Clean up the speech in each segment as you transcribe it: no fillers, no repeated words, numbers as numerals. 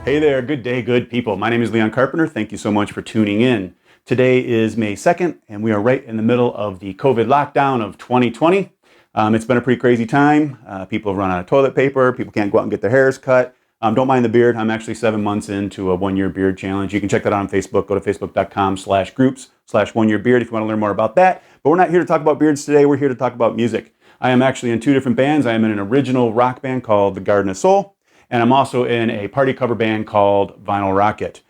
Hey there, good day, good people. My name is LeonDCarpenter. Thank you so much for tuning in. Today is May 2nd, and we are right in the middle of the COVID lockdown of 2020. It's been a pretty crazy time. People have run out of toilet paper. People can't go out and get their hairs cut. Don't mind the beard. I'm actually 7 months into a 1-year beard challenge. You can check that out on Facebook. Go to facebook.com/groups/1yearbeard if you want to learn more about that. But we're not here to talk about beards today. We're here to talk about music. I am actually in 2 different bands. I am in an original rock band called The Garden of Soul. And I'm also in a party cover band called Vinyl Rockit.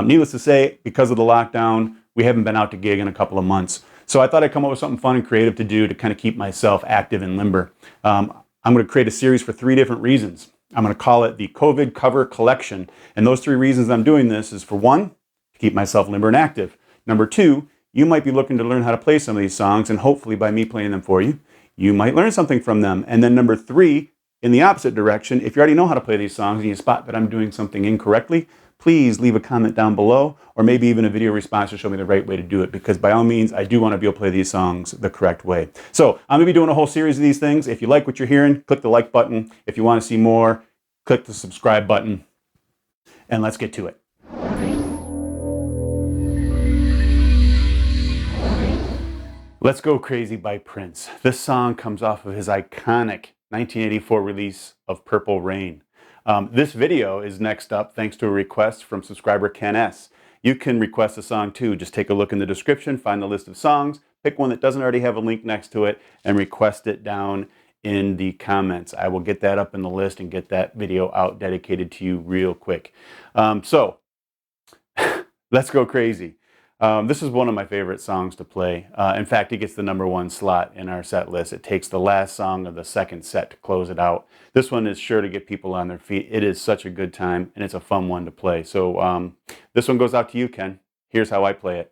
Needless to say, because of the lockdown, we haven't been out to gig in a couple of months. So I thought I'd come up with something fun and creative to do to kind of keep myself active and limber. I'm going to create a series for 3 different reasons. I'm going to call it the COVID Cover Collection. And those 3 reasons I'm doing this is, for 1, to keep myself limber and active. Number 2, you might be looking to learn how to play some of these songs, and hopefully by me playing them for you, you might learn something from them. And then number 3, in the opposite direction, if you already know how to play these songs and you spot that I'm doing something incorrectly, please leave a comment down below, or maybe even a video response to show me the right way to do it, because by all means, I do want to be able to play these songs the correct way. So I'm going to be doing a whole series of these things. If you like what you're hearing, click the like button. If you want to see more, click the subscribe button. And let's get to it. Let's Go Crazy by Prince. This song comes off of his iconic 1984 release of Purple Rain. This video is next up thanks to a request from subscriber Ken S. You can request a song too. Just take a look in the description, find the list of songs, pick one that doesn't already have a link next to it, and request it down in the comments. I will get that up in the list and get that video out dedicated to you real quick. So, Let's Go Crazy. This is one of my favorite songs to play. In fact, it gets the #1 slot in our set list. It takes the last song of the second set to close it out. This one is sure to get people on their feet. It is such a good time, and it's a fun one to play. So this one goes out to you, Ken. Here's how I play it.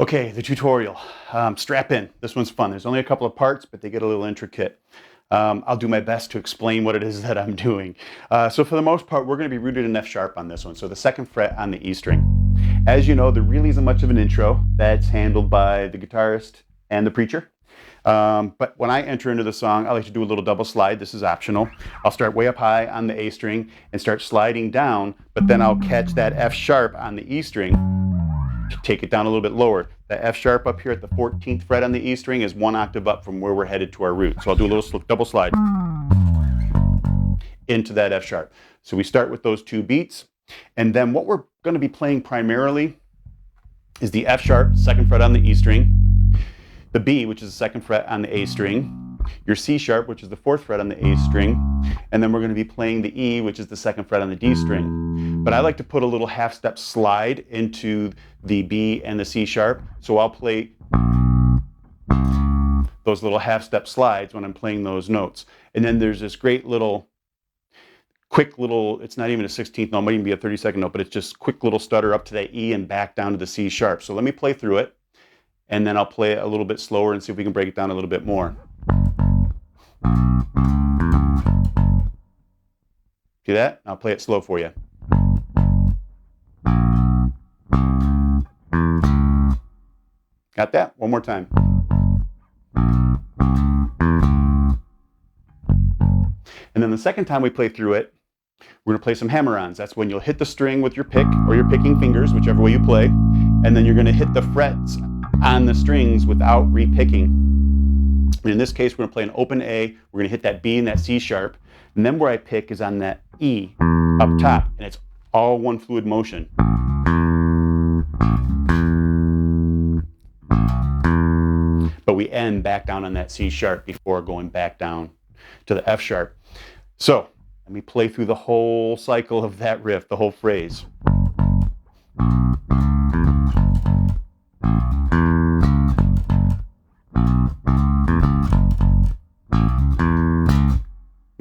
Okay, the tutorial. Strap in. This one's fun. There's only a couple of parts, but they get a little intricate. I'll do my best to explain what it is that I'm doing. So for the most part, we're going to be rooted in F sharp on this one. So the 2nd fret on the E string. As you know, there really isn't much of an intro. That's handled by the guitarist and the preacher. But when I enter into the song, I like to do a little double slide. This is optional. I'll start way up high on the A string and start sliding down, but then I'll catch that F sharp on the E string to take it down a little bit lower. The F sharp up here at the 14th fret on the E string is 1 octave up from where we're headed to our root. So I'll do a little double slide into that F sharp. So we start with those 2 beats, and then what we're going to be playing primarily is the F sharp, 2nd fret on the E string, the B, which is the 2nd fret on the A string, your C sharp, which is the 4th fret on the A string, and then we're going to be playing the E, which is the 2nd fret on the D string. But I like to put a little half-step slide into the B and the C sharp, so I'll play those little half-step slides when I'm playing those notes. And then there's this great little, quick little, it's not even a 16th note, it might even be a 32nd note, but it's just quick little stutter up to that E and back down to the C sharp. So let me play through it, and then I'll play it a little bit slower and see if we can break it down a little bit more. See that? I'll play it slow for you. Got that? One more time. And then the second time we play through it, we're going to play some hammer-ons. That's when you'll hit the string with your pick or your picking fingers, whichever way you play, and then you're going to hit the frets on the strings without re-picking. And in this case, we're going to play an open A, we're going to hit that B and that C sharp, and then where I pick is on that E up top, and it's all one fluid motion. But we end back down on that C sharp before going back down to the F sharp. So let me play through the whole cycle of that riff, the whole phrase.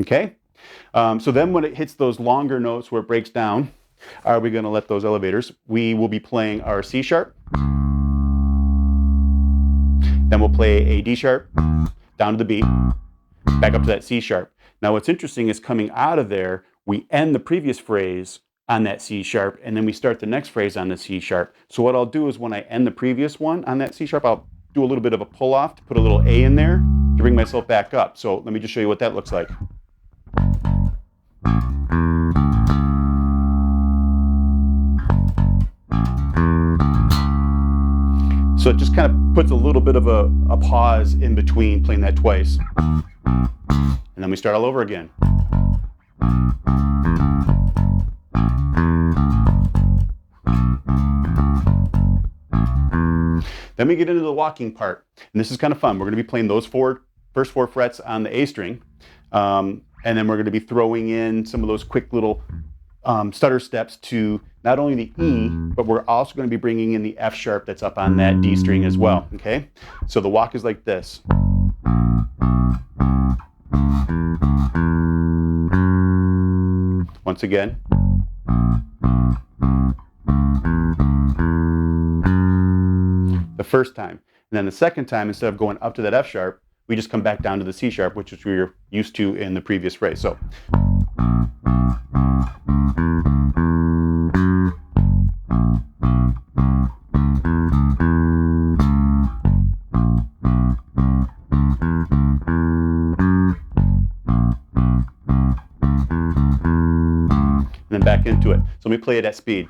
Okay, so then when it hits those longer notes where it breaks down, are we going to let those elevators? We will be playing our C sharp, then we'll play a D sharp, down to the B, back up to that C sharp. Now what's interesting is coming out of there, we end the previous phrase on that C sharp, and then we start the next phrase on the C sharp. So what I'll do is when I end the previous one on that C sharp, I'll do a little bit of a pull off to put a little A in there to bring myself back up. So let me just show you what that looks like. So it just kind of puts a little bit of a pause in between playing that twice. And then we start all over again. Then we get into the walking part. And this is kind of fun. We're going to be playing those first 4 frets on the A string. And then we're going to be throwing in some of those quick little stutter steps to not only the E, but we're also going to be bringing in the F sharp that's up on that D string as well. Okay? So the walk is like this. Once again. The first time. And then the second time, instead of going up to that F sharp, we just come back down to the C sharp, which we were used to in the previous phrase. So. And then back into it. So let me play it at speed.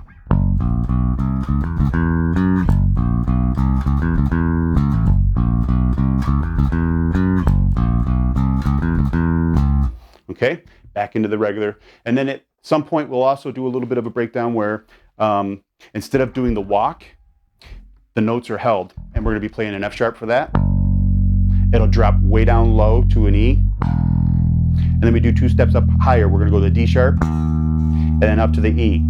Okay, back into the regular. And then at some point, we'll also do a little bit of a breakdown where instead of doing the walk, the notes are held. And we're going to be playing an F sharp for that. It'll drop way down low to an E. And then we do 2 steps up higher. We're going to go to the D sharp and then up to the E.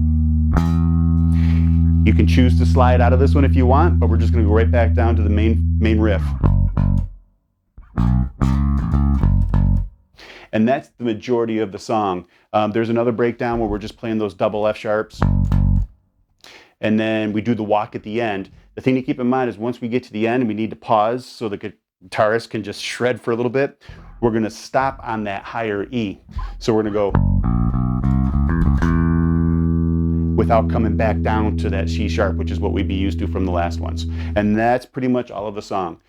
You can choose to slide out of this one if you want, but we're just going to go right back down to the main riff. And that's the majority of the song. There's another breakdown where we're just playing those double F sharps. And then we do the walk at the end. The thing to keep in mind is once we get to the end, we need to pause so the guitarist can just shred for a little bit. We're going to stop on that higher E. So we're going to go without coming back down to that C sharp, which is what we'd be used to from the last ones. And that's pretty much all of the song.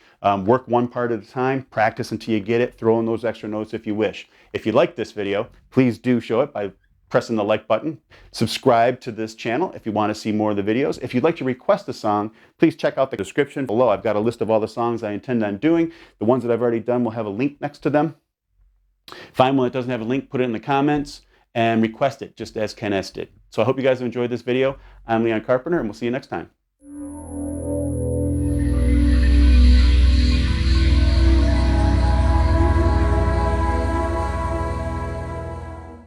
Work one part at a time, practice until you get it, throw in those extra notes if you wish. If you like this video, please do show it by pressing the like button. Subscribe to this channel if you want to see more of the videos. If you'd like to request a song, please check out the description below. I've got a list of all the songs I intend on doing. The ones that I've already done will have a link next to them. Find one that doesn't have a link, put it in the comments, and request it just as Ken S did. So I hope you guys have enjoyed this video. I'm Leon Carpenter, and we'll see you next time.